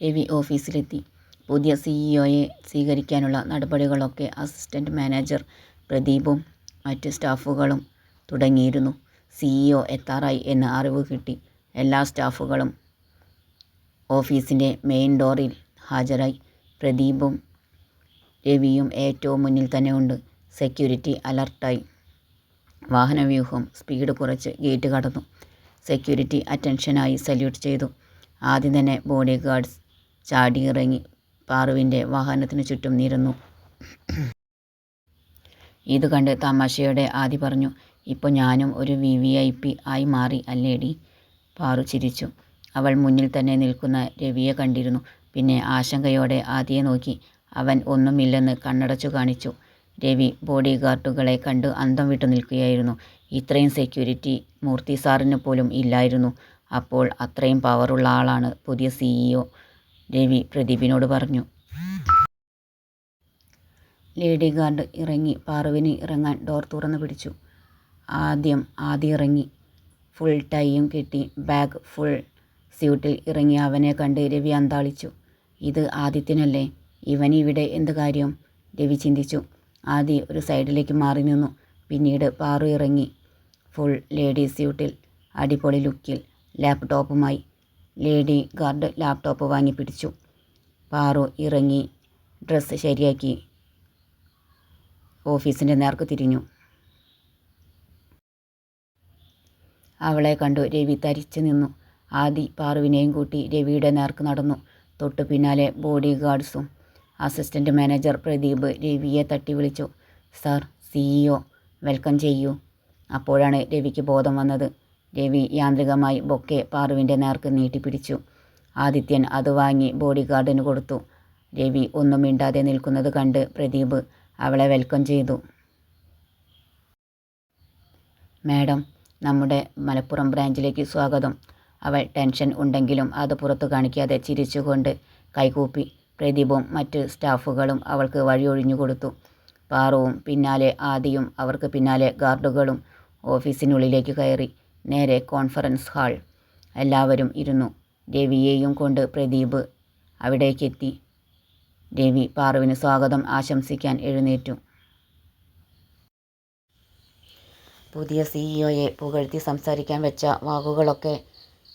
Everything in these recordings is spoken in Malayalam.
രവി ഓഫീസിലെത്തി. പുതിയ സിഇഒയെ സ്വീകരിക്കാനുള്ള നടപടികളൊക്കെ അസിസ്റ്റന്റ് മാനേജർ പ്രദീപും മറ്റ് സ്റ്റാഫുകളും തുടങ്ങിയിരുന്നു. സിഇഒ എത്താറായി എന്ന് അറിവ് കിട്ടി. എല്ലാ സ്റ്റാഫുകളും ഓഫീസിൻ്റെ മെയിൻ ഡോറിൽ ഹാജരായി. പ്രദീപും രവിയും ഏറ്റവും മുന്നിൽ തന്നെ ഉണ്ട്. സെക്യൂരിറ്റി അലർട്ടായി. വാഹനവ്യൂഹം സ്പീഡ് കുറച്ച് ഗേറ്റ് കടന്നു. സെക്യൂരിറ്റി അറ്റൻഷനായി സല്യൂട്ട് ചെയ്തു. ആദ്യം തന്നെ ബോഡി ഗാർഡ്സ് ചാടിയിറങ്ങി പാറുവിൻ്റെ വാഹനത്തിനു ചുറ്റും നിരന്നു. ഇത് കണ്ട് തമാശയോടെ ആദി പറഞ്ഞു, ഇപ്പോൾ ഞാനും ഒരു VVIP ആയി മാറി അല്ലേടി? പാറു ചിരിച്ചു. അവൾ മുന്നിൽ തന്നെ നിൽക്കുന്ന രവിയെ കണ്ടിരുന്നു. പിന്നെ ആശങ്കയോടെ ആദിയെ നോക്കി. അവൻ ഒന്നുമില്ലെന്ന് കണ്ണടച്ചു കാണിച്ചു. രവി ബോഡി ഗാർഡുകളെ കണ്ട് അന്തം വിട്ടു നിൽക്കുകയായിരുന്നു. ഇത്രയും സെക്യൂരിറ്റി മൂർത്തി സാറിന് പോലും ഇല്ലായിരുന്നു. അപ്പോൾ അത്രയും പവറുള്ള ആളാണ് പുതിയ സിഇഒ, രവി പ്രദീപിനോട് പറഞ്ഞു. ലേഡി ഗാർഡ് ഇറങ്ങി പാറുവിന് ഇറങ്ങാൻ ഡോർ തുറന്നു പിടിച്ചു. ആദ്യം ഇറങ്ങി. ഫുൾ ടൈയും കെട്ടി ബാഗ് ഫുൾ സ്യൂട്ടിൽ ഇറങ്ങി അവനെ കണ്ട് രവി അന്താളിച്ചു. ഇത് ആദിത്യനല്ലേ? ഇവനിവിടെ എന്ത് കാര്യം? രവി ചിന്തിച്ചു. ആദി ഒരു സൈഡിലേക്ക് മാറി നിന്നു. പിന്നീട് പാറു ഇറങ്ങി. ഫുൾ ലേഡി സ്യൂട്ടിൽ അടിപൊളി ലുക്കിൽ ലാപ്ടോപ്പുമായി. ലേഡി ഗാർഡ് ലാപ്ടോപ്പ് വാങ്ങി പിടിച്ചു. പാറു ഇറങ്ങി ഡ്രസ്സ് ശരിയാക്കി ഓഫീസിൻ്റെ നേർക്ക് തിരിഞ്ഞു. അവളെ കണ്ടു രവി തരിച്ചു നിന്നു. ആദി പാറുവിനെയും കൂട്ടി രവിയുടെ നേർക്ക് നടന്നു. തൊട്ടു പിന്നാലെ ബോഡി ഗാർഡ്സും. അസിസ്റ്റന്റ് മാനേജർ പ്രദീപ് രവിയെ തട്ടി വിളിച്ചു. സാർ, സിഇഒ വെൽക്കം ചെയ്യൂ. അപ്പോഴാണ് രവിക്ക് ബോധം വന്നത്. രവി യാന്ത്രികമായി ബൊക്കെ പാറുവിൻ്റെ നേർക്ക് നീട്ടിപ്പിടിച്ചു. ആദിത്യൻ അത് വാങ്ങി ബോഡി ഗാർഡിന് കൊടുത്തു. രവി ഒന്നും മിണ്ടാതെ നിൽക്കുന്നത് കണ്ട് പ്രദീപ് അവളെ വെൽക്കം ചെയ്തു. മാഡം, നമ്മുടെ മലപ്പുറം ബ്രാഞ്ചിലേക്ക് സ്വാഗതം. അവൾ ടെൻഷൻ ഉണ്ടെങ്കിലും അത് പുറത്തു കാണിക്കാതെ ചിരിച്ചുകൊണ്ട് കൈകൂപ്പി. പ്രദീപും മറ്റ് സ്റ്റാഫുകളും അവൾക്ക് വഴിയൊഴിഞ്ഞു കൊടുത്തു. പാറുവും പിന്നാലെ ആദിയും അവർക്ക് പിന്നാലെ ഗാർഡുകളും ഓഫീസിനുള്ളിലേക്ക് കയറി. നേരെ കോൺഫറൻസ് ഹാൾ. എല്ലാവരും ഇരുന്നു. രവിയെയും കൊണ്ട് പ്രദീപ് അവിടേക്കെത്തി. രവി പാറുവിന് സ്വാഗതം ആശംസിക്കാൻ എഴുന്നേറ്റു. പുതിയ സിഇഒയെ പുകഴ്ത്തി സംസാരിക്കാൻ വെച്ച വാക്കുകളൊക്കെ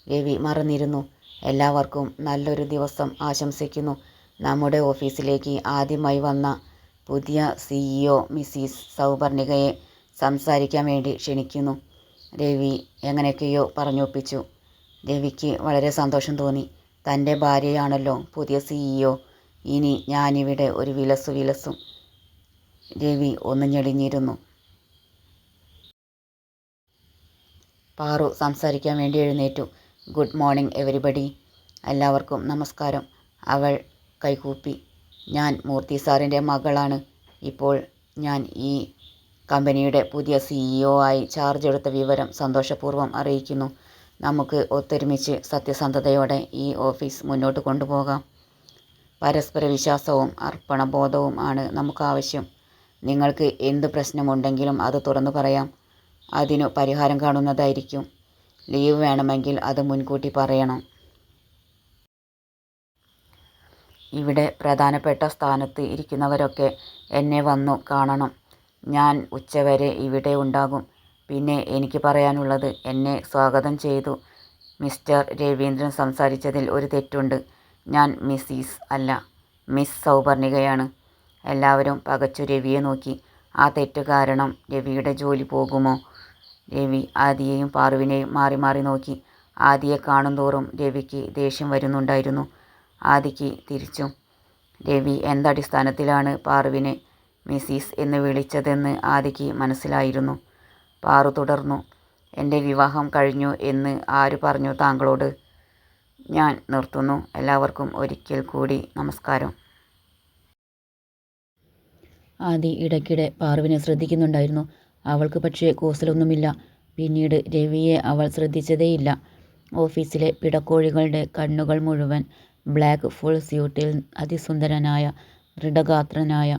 രവി മറന്നിരുന്നു. എല്ലാവർക്കും നല്ലൊരു ദിവസം ആശംസിക്കുന്നു. നമ്മുടെ ഓഫീസിലേക്ക് ആദ്യമായി വന്ന പുതിയ സിഇഒ മിസ്സിസ് സൗപർണികയെ സംസാരിക്കാൻ വേണ്ടി ക്ഷണിക്കുന്നു. രവി എങ്ങനെയൊക്കെയോ പറഞ്ഞൊപ്പിച്ചു. രവിക്ക് വളരെ സന്തോഷം തോന്നി. തൻ്റെ ഭാര്യയാണല്ലോ പുതിയ സിഇഒ. ഇനി ഞാനിവിടെ ഒരു വിലസും. രവി ഒന്ന് ഞെളിഞ്ഞിരുന്നു. പാറു സംസാരിക്കാൻ വേണ്ടി എഴുന്നേറ്റു. Good morning everybody. എല്ലാവർക്കും നമസ്കാരം. അവൾ കൈകൂപ്പി. ഞാൻ മൂർത്തി സാറിൻ്റെ മകളാണ്. ഇപ്പോൾ ഞാൻ ഈ കമ്പനിയുടെ പുതിയ സിഇഒ ആയി ചാർജ് എടുത്ത വിവരം സന്തോഷപൂർവ്വം അറിയിക്കുന്നു. നമുക്ക് ഒത്തൊരുമിച്ച് സത്യസന്ധതയോടെ ഈ ഓഫീസ് മുന്നോട്ട് കൊണ്ടുപോകാം. പരസ്പര വിശ്വാസവും അർപ്പണബോധവും ആണ് നമുക്ക് ആവശ്യം. നിങ്ങൾക്ക് എന്ത് പ്രശ്നമുണ്ടെങ്കിലും അത് തുറന്നു പറയാം. അതിനു പരിഹാരം കാണുന്നതായിരിക്കും. ലീവ് വേണമെങ്കിൽ അത് മുൻകൂട്ടി പറയണം. ഇവിടെ പ്രധാനപ്പെട്ട സ്ഥാനത്ത് ഇരിക്കുന്നവരൊക്കെ എന്നെ വന്നു കാണണം. ഞാൻ ഉച്ചവരെ ഇവിടെ ഉണ്ടാകും. പിന്നെ എനിക്ക് പറയാനുള്ളത്, എന്നെ സ്വാഗതം ചെയ്തു മിസ്റ്റർ രവീന്ദ്രൻ സംസാരിച്ചതിൽ ഒരു തെറ്റുണ്ട്. ഞാൻ മിസ്സിസ് അല്ല, മിസ് സൗപർണികയാണ്. എല്ലാവരും പകച്ചു രവിയെ നോക്കി. ആ തെറ്റ് കാരണം രവിയുടെ ജോലി പോകുമോ? രവി ആദിയെയും പാറുവിനെയും മാറി മാറി നോക്കി. ആദിയെ കാണുന്തോറും രവിക്ക് ദേഷ്യം വരുന്നുണ്ടായിരുന്നു. ആദിക്ക് തിരിച്ചും. രവി എന്തടിസ്ഥാനത്തിലാണ് പാറുവിനെ മിസ്സിസ് എന്ന് വിളിച്ചതെന്ന് ആദിക്ക് മനസ്സിലായിരുന്നു. പാറു തുടർന്നു. എൻ്റെ വിവാഹം കഴിഞ്ഞു എന്ന് ആര് പറഞ്ഞു താങ്കളോട്? ഞാൻ നിർത്തുന്നു. എല്ലാവർക്കും ഒരിക്കൽ കൂടി നമസ്കാരം. ആദി ഇടയ്ക്കിടെ പാറുവിനെ ശ്രദ്ധിക്കുന്നുണ്ടായിരുന്നു. അവൾക്ക് പക്ഷേ കൂസലൊന്നുമില്ല. പിന്നീട് രവിയെ അവൾ ശ്രദ്ധിച്ചതേയില്ല. ഓഫീസിലെ പിടക്കോഴികളുടെ കണ്ണുകൾ മുഴുവൻ ബ്ലാക്ക് ഫുൾ സ്യൂട്ടിൽ അതിസുന്ദരനായ ദൃഢഗാത്രനായ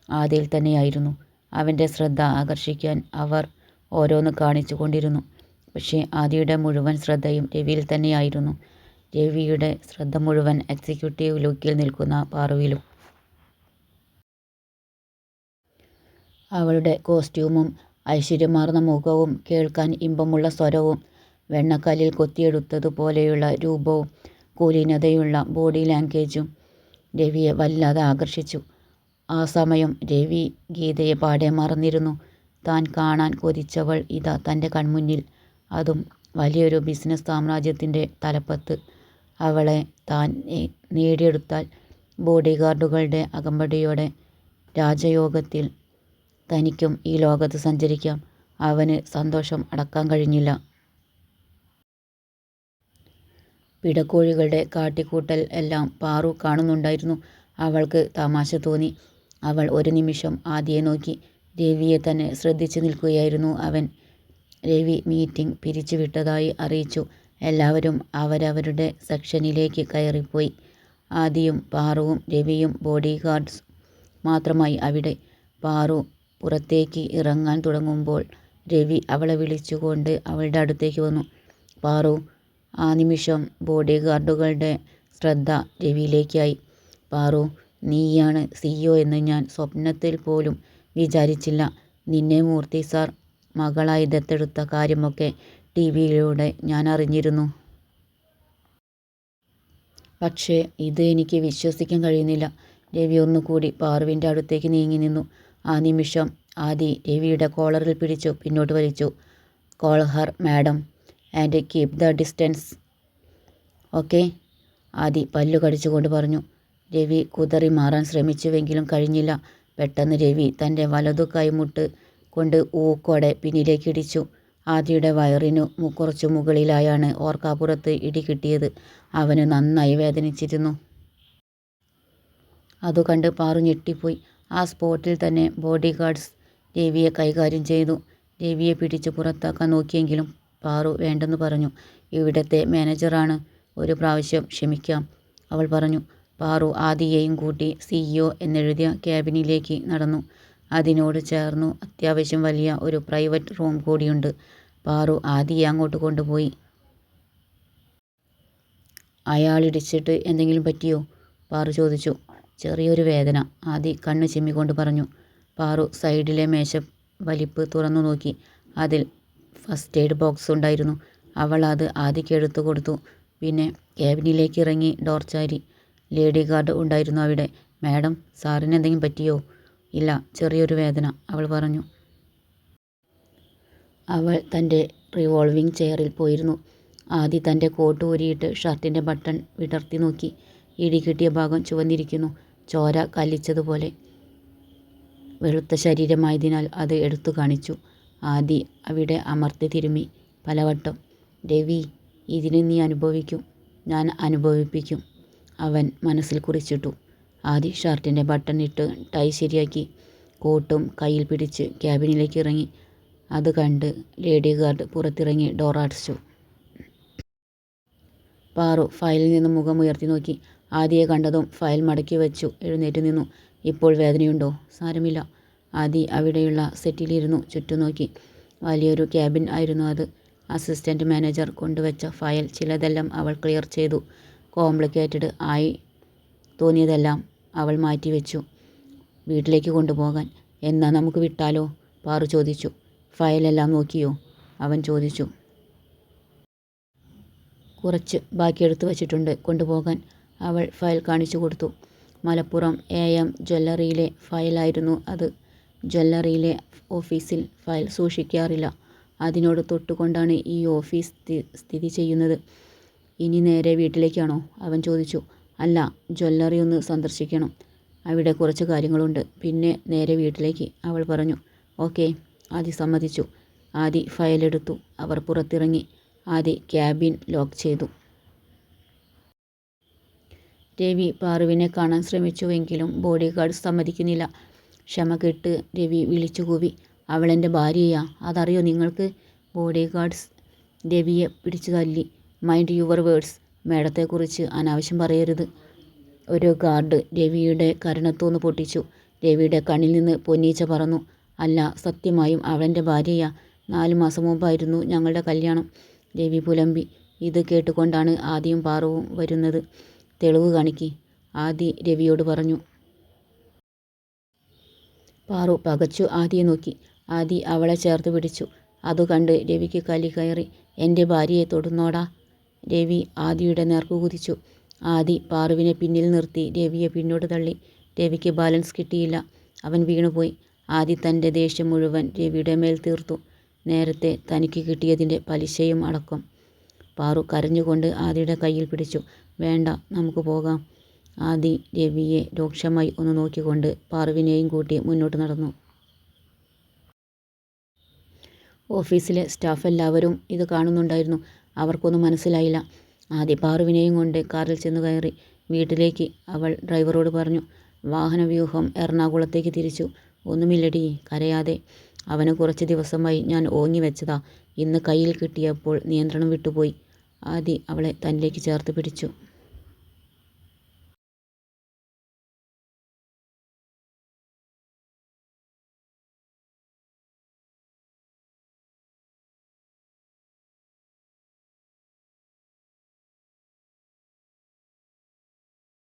ആദിയിൽ തന്നെയായിരുന്നു. അവൻ്റെ ശ്രദ്ധ ആകർഷിക്കാൻ അവർ ഓരോന്ന് കാണിച്ചു കൊണ്ടിരുന്നു. പക്ഷേ ആദിയുടെ മുഴുവൻ ശ്രദ്ധയും രവിയിൽ തന്നെയായിരുന്നു. രവിയുടെ ശ്രദ്ധ മുഴുവൻ എക്സിക്യൂട്ടീവ് ലുക്കിൽ നിൽക്കുന്ന പാറുവിലും. അവളുടെ കോസ്റ്റ്യൂമും ഐശ്വര്യമാർന്ന മുഖവും കേൾക്കാൻ ഇമ്പമുള്ള സ്വരവും വെണ്ണക്കല്ലിൽ കൊത്തിയെടുത്തതുപോലെയുള്ള രൂപവും കുലീനതയുള്ള ബോഡി ലാംഗ്വേജും രവിയെ വല്ലാതെ ആകർഷിച്ചു. ആ സമയം രവി ഗീതയെ പാടെ മറന്നിരുന്നു. താൻ കാണാൻ കൊതിച്ചവൾ ഇതാ തൻ്റെ കൺമുന്നിൽ, അതും വലിയൊരു ബിസിനസ് സാമ്രാജ്യത്തിൻ്റെ തലപ്പത്ത്. അവളെ താൻ നേടിയെടുത്താൽ ബോഡിഗാർഡുകളുടെ അകമ്പടിയോടെ രാജയോഗത്തിൽ തനിക്കും ഈ ലോകത്ത് സഞ്ചരിക്കാം. അവന് സന്തോഷം അടക്കാൻ കഴിഞ്ഞില്ല. പിടക്കോഴികളുടെ കാട്ടിക്കൂട്ടൽ എല്ലാം പാറു കാണുന്നുണ്ടായിരുന്നു. അവൾക്ക് തമാശ തോന്നി. അവൾ ഒരു നിമിഷം ആദിയെ നോക്കി. രവിയെ തന്നെ ശ്രദ്ധിച്ചു നിൽക്കുകയായിരുന്നു അവൻ. രവി മീറ്റിംഗ് പിരിച്ചുവിട്ടതായി അറിയിച്ചു. എല്ലാവരും അവരവരുടെ സെക്ഷനിലേക്ക് കയറിപ്പോയി. ആദിയും പാറുവും രവിയും ബോഡിഗാർഡ്സ് മാത്രമായി അവിടെ. പാറു പുറത്തേക്ക് ഇറങ്ങാൻ തുടങ്ങുമ്പോൾ രവി അവളെ വിളിച്ചുകൊണ്ട് അവളുടെ അടുത്തേക്ക് വന്നു. പാറു. ആ നിമിഷം ബോഡിഗാർഡുകളുടെ ശ്രദ്ധ രവിയിലേക്കായി. പാറു, നീയാണ് CEO എന്ന് ഞാൻ സ്വപ്നത്തിൽ പോലും വിചാരിച്ചില്ല. നിന്നെ മൂർത്തി സാർ മകളായി ദത്തെടുത്ത കാര്യമൊക്കെ TV-യിലൂടെ ഞാൻ അറിഞ്ഞിരുന്നു. പക്ഷേ ഇത് എനിക്ക് വിശ്വസിക്കാൻ കഴിയുന്നില്ല. രവി ഒന്നുകൂടി പാറുവിൻ്റെ അടുത്തേക്ക് നീങ്ങി നിന്നു. ആ നിമിഷം ആദി രവിയുടെ കോളറിൽ പിടിച്ചു പിന്നോട്ട് വലിച്ചു. Call her madam and keep the distance. Okay, Aadi പല്ലു കടിച്ചുകൊണ്ട് പറഞ്ഞു. രവി കുതറി മാറാൻ ശ്രമിച്ചുവെങ്കിലും കഴിഞ്ഞില്ല. പെട്ടെന്ന് രവി തൻ്റെ വലതു കൈമുട്ട് കൊണ്ട് ഊക്കോടെ പിന്നിലേക്ക് ഇടിച്ചു. ആദിയുടെ വയറിനു കുറച്ചു മുകളിലായാണ് ഓർക്കാപ്പുറത്ത് ഇടി കിട്ടിയത്. അവന് നന്നായി വേദനിച്ചിരുന്നു. അതു കണ്ട് പാറു ഞെട്ടിപ്പോയി. ആ സ്പോട്ടിൽ തന്നെ ബോഡിഗാർഡ്സ് രവിയെ കൈകാര്യം ചെയ്തു. രവിയെ പിടിച്ച് പുറത്താക്കാൻ നോക്കിയെങ്കിലും പാറു വേണ്ടെന്ന് പറഞ്ഞു. ഇവിടത്തെ മാനേജറാണ്, ഒരു പ്രാവശ്യം ക്ഷമിക്കാം, അവൾ പറഞ്ഞു. പാറു ആദിയെയും കൂട്ടി CEO എന്നെഴുതിയ ക്യാബിനിലേക്ക് നടന്നു. അതിനോട് ചേർന്നു അത്യാവശ്യം വലിയ ഒരു പ്രൈവറ്റ് റൂം കൂടിയുണ്ട്. പാറു ആദിയെ അങ്ങോട്ട് കൊണ്ടുപോയി. അയാളിടിച്ചിട്ട് എന്തെങ്കിലും പറ്റിയോ? പാറു ചോദിച്ചു. ചെറിയൊരു വേദന, ആദി കണ്ണ് ചിമ്മിക്കൊണ്ട് പറഞ്ഞു. പാറു സൈഡിലെ മേശ വലിപ്പ് തുറന്നു നോക്കി. അതിൽ ഫസ്റ്റ് എയ്ഡ് ബോക്സ് ഉണ്ടായിരുന്നു. അവൾ അത് ആദിക്ക് എടുത്തു കൊടുത്തു. പിന്നെ ക്യാബിനിലേക്ക് ഇറങ്ങി ഡോർ ചാരി. ലേഡി ഗാർഡ് ഉണ്ടായിരുന്നു അവിടെ. മാഡം, സാറിന് എന്തെങ്കിലും പറ്റിയോ? ഇല്ല, ചെറിയൊരു വേദന, അവൾ പറഞ്ഞു. അവൾ തൻ്റെ റിവോൾവിംഗ് ചെയറിൽ പോയിരുന്നു. ആദി തൻ്റെ കോട്ട് ഊരിയിട്ട് ഷർട്ടിൻ്റെ ബട്ടൺ വിടർത്തി നോക്കി. ഇടി കിട്ടിയ ഭാഗം ചുവന്നിരിക്കുന്നു, ചോര കല്ലിച്ചതുപോലെ. വെളുത്ത ശരീരമായതിനാൽ അത് എടുത്തു കാണിച്ചു. ആദി അവിടെ അമർത്തി തിരുമ്മി പലവട്ടം. രവി, ഇതിന് നീ അനുഭവിക്കും, ഞാൻ അനുഭവിപ്പിക്കും, അവൻ മനസ്സിൽ കുറിച്ചിട്ടു. ആദി ഷർട്ടിൻ്റെ ബട്ടൺ ഇട്ട് ടൈ ശരിയാക്കി കോട്ടും കയ്യിൽ പിടിച്ച് ക്യാബിനിലേക്ക് ഇറങ്ങി. അത് കണ്ട് ലേഡി ഗാർഡ് പുറത്തിറങ്ങി ഡോർ അടച്ചു. പാറു ഫയലിൽ നിന്ന് മുഖം ഉയർത്തി നോക്കി. ആദിയെ കണ്ടതും ഫയൽ മടക്കി വെച്ചു എഴുന്നേറ്റ് നിന്നു. ഇപ്പോൾ വേദനയുണ്ടോ? സാരമില്ല. ആദി അവിടെയുള്ള സെറ്റിലിരുന്നു ചുറ്റും നോക്കി. വലിയൊരു ക്യാബിൻ ആയിരുന്നു അത്. അസിസ്റ്റൻ്റ് മാനേജർ കൊണ്ടുവച്ച ഫയൽ ചിലതെല്ലാം അവൾ ക്ലിയർ ചെയ്തു. കോംപ്ലിക്കേറ്റഡ് ആയി തോന്നിയതെല്ലാം അവൾ മാറ്റിവെച്ചു. വീട്ടിലേക്ക് കൊണ്ടുപോകാൻ. എന്നാ നമുക്ക് വിട്ടാലോ? പാറു ചോദിച്ചു. ഫയലെല്ലാം നോക്കിയോ? അവൻ ചോദിച്ചു. കുറച്ച് ബാക്കി എടുത്തു വച്ചിട്ടുണ്ട്, കൊണ്ടുപോകാൻ. അവൾ ഫയൽ കാണിച്ചു കൊടുത്തു. മലപ്പുറം AM ജ്വല്ലറിയിലെ ഫയലായിരുന്നു അത്. ജ്വല്ലറിയിലെ ഓഫീസിൽ ഫയൽ സൂക്ഷിക്കാറില്ല. അതിനോട് തൊട്ടുകൊണ്ടാണ് ഈ ഓഫീസ് സ്ഥിതി ചെയ്യുന്നത്. ഇനി നേരെ വീട്ടിലേക്കാണോ? അവൻ ചോദിച്ചു. അല്ല, ജ്വല്ലറി ഒന്ന് സന്ദർശിക്കണം, അവിടെ കുറച്ച് കാര്യങ്ങളുണ്ട്, പിന്നെ നേരെ വീട്ടിലേക്ക്, അവൾ പറഞ്ഞു. ഓക്കെ, ആദി സമ്മതിച്ചു. ആദി ഫയലെടുത്തു. അവർ പുറത്തിറങ്ങി. ആദി ക്യാബിൻ ലോക്ക് ചെയ്തു. രവി പാറുവിനെ കാണാൻ ശ്രമിച്ചുവെങ്കിലും ബോഡിഗാർഡ് സമ്മതിക്കുന്നില്ല. ക്ഷമ കെട്ട് രവി വിളിച്ചു കൂവി. അവളെൻ്റെ ഭാര്യയാ, അതറിയോ നിങ്ങൾക്ക്? ബോഡിഗാർഡ്സ് രവിയെ പിടിച്ചു തല്ലി. മൈൻഡ് യുവർ വേർഡ്സ്, മേഡത്തെക്കുറിച്ച് അനാവശ്യം പറയരുത്. ഒരു ഗാർഡ് രവിയുടെ കരണത്തോന്ന് പൊട്ടിച്ചു. രവിയുടെ കണ്ണിൽ നിന്ന് പൊന്നീച്ച പറന്നു. അല്ല, സത്യമായും അവളെൻ്റെ ഭാര്യയാ. 4 മാസം മുമ്പായിരുന്നു ഞങ്ങളുടെ കല്യാണം, രവി പുലമ്പി. ഇത് കേട്ടുകൊണ്ടാണ് ആദിയും പാറുവും വരുന്നത്. തെളിവ് കാണിക്ക്, ആദി രവിയോട് പറഞ്ഞു. പാറു പകച്ചു ആദിയെ നോക്കി. ആദി അവളെ ചേർത്ത് പിടിച്ചു. അതു കണ്ട് രവിക്ക് കലി കയറി. എൻ്റെ ഭാര്യയെ തൊടുന്നോടാ. രവി ആദിയുടെ നേർക്ക് കുതിച്ചു. ആദി പാറുവിനെ പിന്നിൽ നിർത്തി രവിയെ പിന്നോട്ട് തള്ളി. രവിക്ക് ബാലൻസ് കിട്ടിയില്ല. അവൻ വീണുപോയി. ആദി തൻ്റെ ദേഷ്യം മുഴുവൻ രവിയുടെ മേൽ തീർത്തു. നേരത്തെ തനിക്ക് കിട്ടിയതിൻ്റെ പലിശയും അടക്കം. പാറു കരഞ്ഞുകൊണ്ട് ആദിയുടെ കയ്യിൽ പിടിച്ചു. വേണ്ട, നമുക്ക് പോകാം. ആദി രവിയെ രൂക്ഷമായി ഒന്ന് നോക്കിക്കൊണ്ട് പാറുവിനെയും കൂട്ടി മുന്നോട്ട് നടന്നു. ഓഫീസിലെ സ്റ്റാഫ് എല്ലാവരും ഇത് കാണുന്നുണ്ടായിരുന്നു. അവർക്കൊന്നും മനസ്സിലായില്ല. ആദി പാറുവിനെയും കൊണ്ട് കാറിൽ ചെന്ന് കയറി. വീട്ടിലേക്ക് അവൾ ഡ്രൈവറോട് പറഞ്ഞു. വാഹനവ്യൂഹം എറണാകുളത്തേക്ക് തിരിച്ചു. ഒന്നുമില്ലടി, കരയാതെ. അവന് കുറച്ച് ദിവസമായി ഞാൻ ഓങ്ങി വെച്ചതാ. ഇന്ന് കയ്യിൽ കിട്ടിയപ്പോൾ നിയന്ത്രണം വിട്ടുപോയി. ആദി അവളെ തന്നിലേക്ക് ചേർത്ത് പിടിച്ചു.